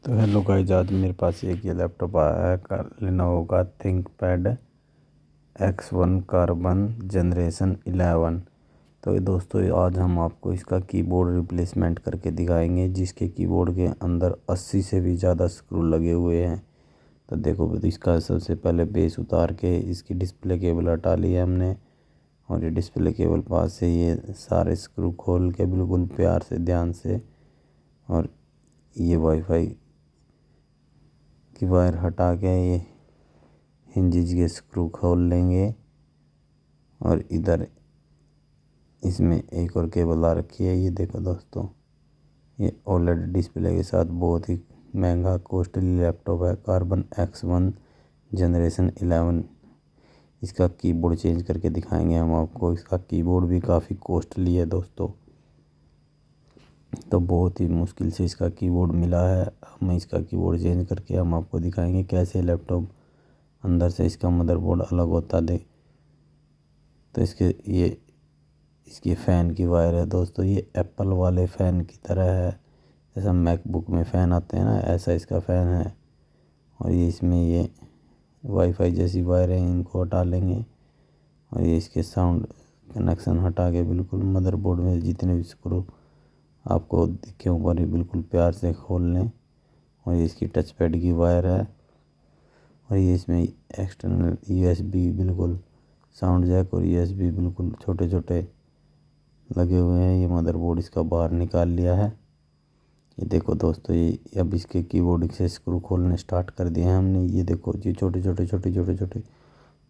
तो hello guys, आज मेरे पास एक ये लैपटॉप आया है लेनोवो का थिंकपैड X1 कार्बन जनरेशन 11। तो ये दोस्तों, आज हम आपको इसका कीबोर्ड रिप्लेसमेंट करके दिखाएंगे, जिसके कीबोर्ड के अंदर 80 से भी ज़्यादा स्क्रू लगे हुए हैं। तो देखो, तो इसका सबसे पहले बेस उतार के इसकी डिस्प्ले केबल हटा ली है हमने, और ये डिस्प्ले केबल पास से ये सारे स्क्रू खोल के बिल्कुल प्यार से ध्यान से, और ये वाईफाई की वायर हटा के ये हिंजेस के स्क्रू खोल लेंगे। और इधर इसमें एक और केबल आ रखी है। ये देखो दोस्तों, ये ओलेड डिस्प्ले के साथ बहुत ही महंगा कॉस्टली लैपटॉप है, कार्बन X1 जनरेशन 11। इसका कीबोर्ड चेंज करके दिखाएंगे हम आपको। इसका कीबोर्ड भी काफ़ी कॉस्टली है दोस्तों, तो बहुत ही मुश्किल से इसका कीबोर्ड मिला है। हम इसका कीबोर्ड चेंज करके हम आपको दिखाएंगे कैसे लैपटॉप अंदर से इसका मदरबोर्ड अलग होता दे। तो इसकी फ़ैन की वायर है दोस्तों। ये एप्पल वाले फ़ैन की तरह है, जैसा मैकबुक में फ़ैन आते हैं ना, ऐसा इसका फ़ैन है। और ये इसमें ये वाईफाई जैसी वायर है, इनको हटा लेंगे। और ये इसके साउंड कनेक्शन हटा के बिल्कुल मदरबोर्ड में जितने भी स्क्रू आपको दिखे ऊपर ही बिल्कुल प्यार से खोल लें। और ये इसकी टच पैड की वायर है। और ये इसमें एक्सटर्नल USB बिल्कुल साउंड जैक और USB बिल्कुल छोटे छोटे लगे हुए हैं। ये मदरबोर्ड इसका बाहर निकाल लिया है। ये देखो दोस्तों, ये अब इसके कीबोर्ड से स्क्रू खोलने स्टार्ट कर दिए हैं हमने। ये देखो, ये छोटे छोटे छोटे छोटे छोटे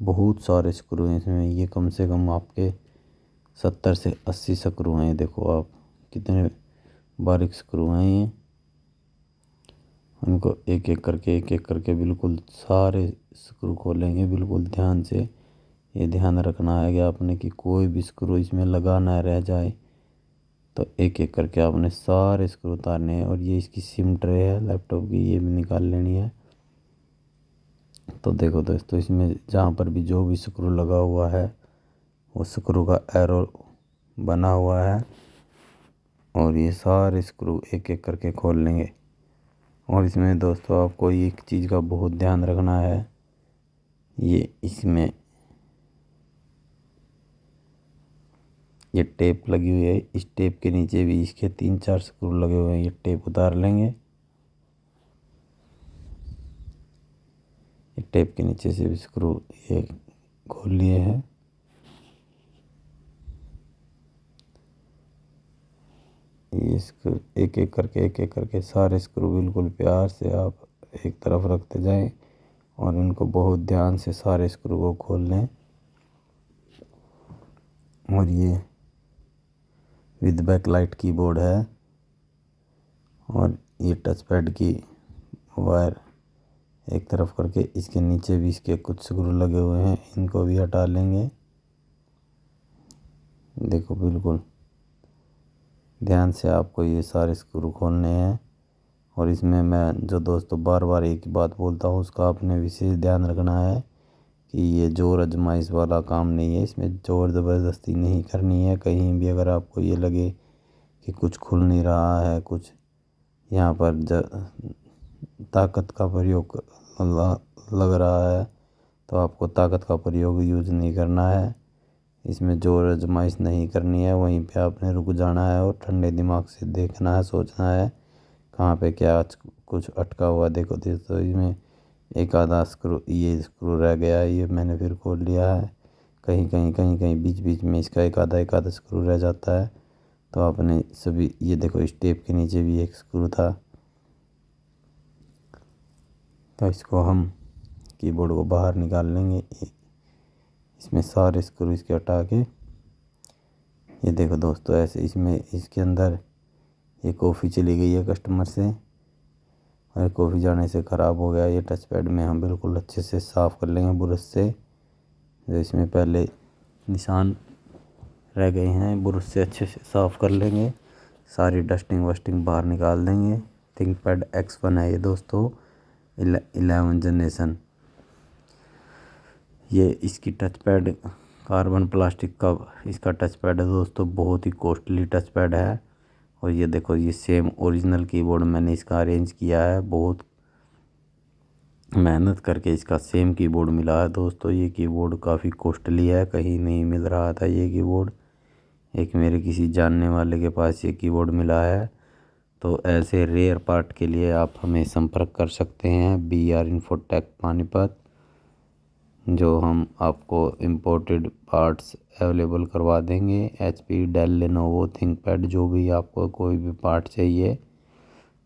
बहुत सारे स्क्रू हैं इसमें। ये कम से कम आपके 70 से 80 स्क्रू हैं। ये देखो आप, कितने बारीक स्क्रू हैं ये। उनको एक एक करके बिल्कुल सारे स्क्रू खोलेंगे बिल्कुल ध्यान से। ये ध्यान रखना है कि आपने कि कोई भी स्क्रू इसमें लगा ना रह जाए। तो एक एक करके आपने सारे स्क्रू उतारने हैं। और ये इसकी सिम ट्रे है लैपटॉप की, ये भी निकाल लेनी है। तो देखो दोस्तों, इसमें जहाँ पर भी जो भी स्क्रू लगा हुआ है वो स्क्रू का एरो बना हुआ है। और ये सारे स्क्रू एक एक करके खोल लेंगे। और इसमें दोस्तों आपको एक चीज़ का बहुत ध्यान रखना है। ये इसमें ये टेप लगी हुई है, इस टेप के नीचे भी इसके 3-4 स्क्रू लगे हुए हैं। ये टेप उतार लेंगे। ये टेप के नीचे से भी स्क्रू ये खोल लिए हैं। ये स्क्रू एक एक करके सारे स्क्रू बिल्कुल प्यार से आप एक तरफ रखते जाएं, और इनको बहुत ध्यान से सारे स्क्रू को खोल लें। और ये विद बैकलाइट कीबोर्ड है। और ये टच पैड की वायर एक तरफ करके इसके नीचे भी इसके कुछ स्क्रू लगे हुए हैं, इनको भी हटा लेंगे। देखो, बिल्कुल ध्यान से आपको ये सारे स्क्रू खोलने हैं। और इसमें मैं जो दोस्तों बार बार एक ही बात बोलता हूँ, उसका आपने विशेष ध्यान रखना है कि ये जोर आजमाइश वाला काम नहीं है। इसमें जोर ज़बरदस्ती नहीं करनी है। कहीं भी अगर आपको ये लगे कि कुछ खुल नहीं रहा है, कुछ यहाँ पर ताकत का प्रयोग लग रहा है, तो आपको ताकत का प्रयोग यूज़ नहीं करना है। इसमें जोर आजमाइश नहीं करनी है। वहीं पे आपने रुक जाना है और ठंडे दिमाग से देखना है, सोचना है कहाँ पे क्या कुछ अटका हुआ। देखो दोस्तों, इसमें एक आधा स्क्रू, ये स्क्रू रह गया है, ये मैंने फिर खोल लिया है। कहीं बीच बीच में इसका एक आधा स्क्रू रह जाता है। तो आपने सभी, ये देखो, इस टेप के नीचे भी एक स्क्रू था। तो इसको हम कीबोर्ड को बाहर निकाल लेंगे। इसमें सारे स्क्रू इसके हटा के, ये देखो दोस्तों, ऐसे इसमें इसके अंदर ये कॉफ़ी चली गई है कस्टमर से, और कॉफ़ी जाने से ख़राब हो गया। ये टच पैड में हम बिल्कुल अच्छे से साफ़ कर लेंगे ब्रश से। जो इसमें पहले निशान रह गए हैं, ब्रश से अच्छे से साफ़ कर लेंगे। सारी डस्टिंग वस्टिंग बाहर निकाल देंगे। थिंकपैड X1 है ये दोस्तों, 11 जनरेशन। ये इसकी टच पैड कार्बन प्लास्टिक का इसका टच पैड है दोस्तों, बहुत ही कॉस्टली टच पैड है। और ये देखो ये सेम ओरिजिनल कीबोर्ड मैंने इसका अरेंज किया है, बहुत मेहनत करके इसका सेम कीबोर्ड मिला है दोस्तों। ये कीबोर्ड काफ़ी कॉस्टली है, कहीं नहीं मिल रहा था ये कीबोर्ड। एक मेरे किसी जानने वाले के पास ये कीबोर्ड मिला है। तो ऐसे रेयर पार्ट के लिए आप हमें संपर्क कर सकते हैं BR इन्फोटेक पानीपत, जो हम आपको इम्पोर्टेड पार्ट्स अवेलेबल करवा देंगे। HP, डेल, लेनोवो, थिंकपैड, जो भी आपको कोई भी पार्ट चाहिए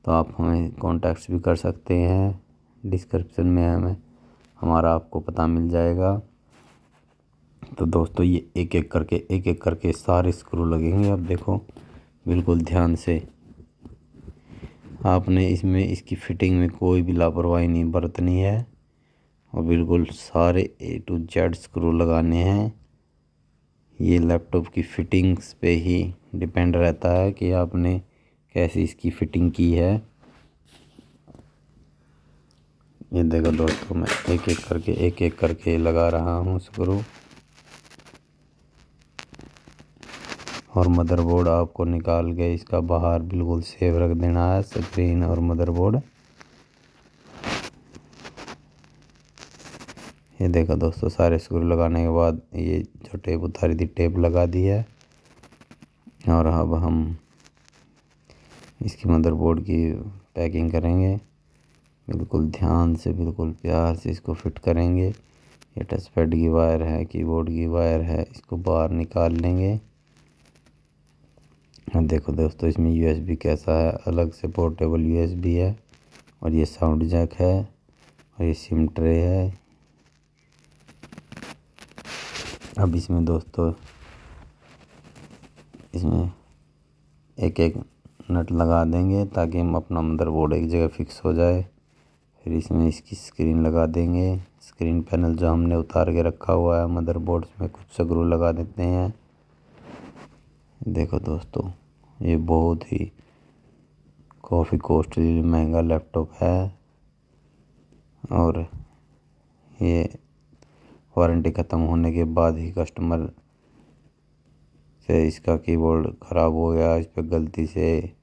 तो आप हमें कॉन्टैक्ट्स भी कर सकते हैं। डिस्क्रिप्शन में हमें हमारा आपको पता मिल जाएगा। तो दोस्तों ये एक एक करके सारे स्क्रू लगेंगे। अब देखो बिल्कुल ध्यान से, आपने इसमें इसकी फिटिंग में कोई भी लापरवाही नहीं बरतनी है और बिल्कुल सारे A to Z स्क्रू लगाने हैं। ये लैपटॉप की फिटिंग्स पे ही डिपेंड रहता है कि आपने कैसी इसकी फिटिंग की है। ये देखो दोस्तों मैं एक एक करके लगा रहा हूँ स्क्रू। और मदरबोर्ड आपको निकाल के इसका बाहर बिल्कुल सेफ रख देना है, स्क्रीन और मदरबोर्ड। ये देखो दोस्तों सारे स्क्रू लगाने के बाद ये जो टेप उतारी थी टेप लगा दी है। और अब हम इसकी मदरबोर्ड की पैकिंग करेंगे। बिल्कुल ध्यान से, बिल्कुल प्यार से इसको फिट करेंगे। ये टच पैड की वायर है, कीबोर्ड की वायर है, इसको बाहर निकाल लेंगे। और देखो दोस्तों इसमें USB कैसा है, अलग से पोर्टेबल USB है। और ये साउंड जैक है और ये सिम ट्रे है। अब इसमें दोस्तों इसमें एक एक नट लगा देंगे ताकि हम अपना मदरबोर्ड एक जगह फिक्स हो जाए। फिर इसमें इसकी स्क्रीन लगा देंगे। स्क्रीन पैनल जो हमने उतार के रखा हुआ है मदरबोर्ड में कुछ स्क्रू लगा देते हैं। देखो दोस्तों ये बहुत ही काफ़ी कॉस्टली महंगा लैपटॉप है और ये वारंटी ख़त्म होने के बाद ही कस्टमर से इसका कीबोर्ड ख़राब हो गया, इस पर गलती से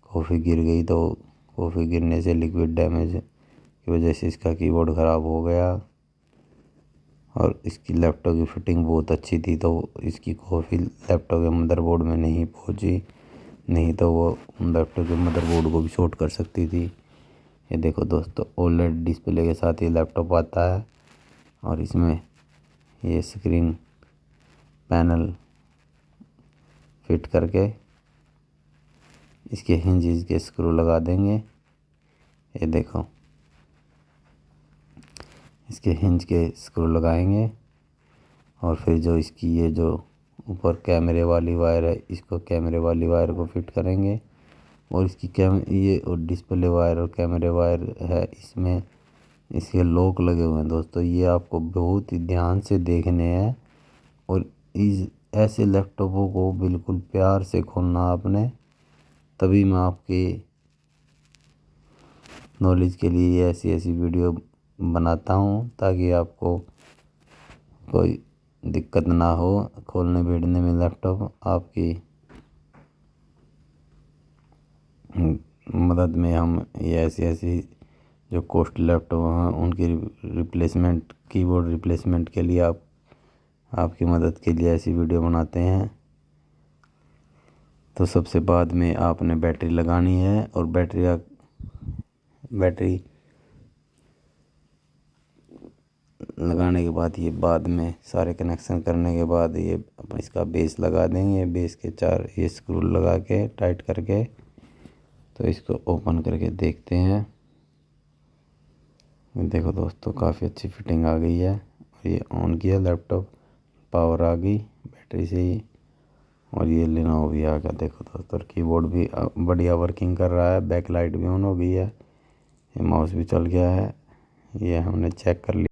कॉफ़ी गिर गई तो कॉफ़ी गिरने से लिक्विड डैमेज की वजह से इसका कीबोर्ड ख़राब हो गया। और इसकी लैपटॉप की फिटिंग बहुत अच्छी थी तो इसकी कॉफ़ी लैपटॉप के मदरबोर्ड में नहीं पहुंची, नहीं तो वो लैपटॉप के मदरबोर्ड को भी शॉर्ट कर सकती थी। ये देखो दोस्तों OLED डिस्प्ले के साथ ये लैपटॉप आता है और इसमें ये स्क्रीन पैनल फिट करके इसके हिंजेस के स्क्रू लगा देंगे। ये देखो इसके हिंज के स्क्रू लगाएंगे और फिर जो इसकी ये जो ऊपर कैमरे वाली वायर है इसको कैमरे वाली वायर को फिट करेंगे। और इसकी ये और डिस्प्ले वायर और कैमरे वायर है, इसमें इसके लॉक लगे हुए हैं दोस्तों। ये आपको बहुत ही ध्यान से देखने हैं और इस ऐसे लैपटॉपों को बिल्कुल प्यार से खोलना आपने, तभी मैं आपकी नॉलेज के लिए ऐसी वीडियो बनाता हूँ ताकि आपको कोई दिक्कत ना हो खोलने बैठने में। लैपटॉप आपकी मदद में हम ये ऐसी जो कॉस्ट लैपटॉप हैं उनकी रिप्लेसमेंट, कीबोर्ड रिप्लेसमेंट के लिए आपकी मदद के लिए ऐसी वीडियो बनाते हैं। तो सबसे बाद में आपने बैटरी लगानी है और बैटरी लगाने के बाद ये बाद में सारे कनेक्शन करने के बाद ये इसका बेस लगा देंगे। बेस के 4 ये स्क्रू लगा के टाइट करके तो इसको ओपन करके देखते हैं। देखो दोस्तों काफ़ी अच्छी फिटिंग आ गई है और ये ऑन किया लैपटॉप, पावर आ गई बैटरी से ही और ये लेनोवो भी आ गया। देखो दोस्तों कीबोर्ड भी बढ़िया वर्किंग कर रहा है, बैक लाइट भी ऑन हो गई है, ये माउस भी चल गया है, ये हमने चेक कर लिया।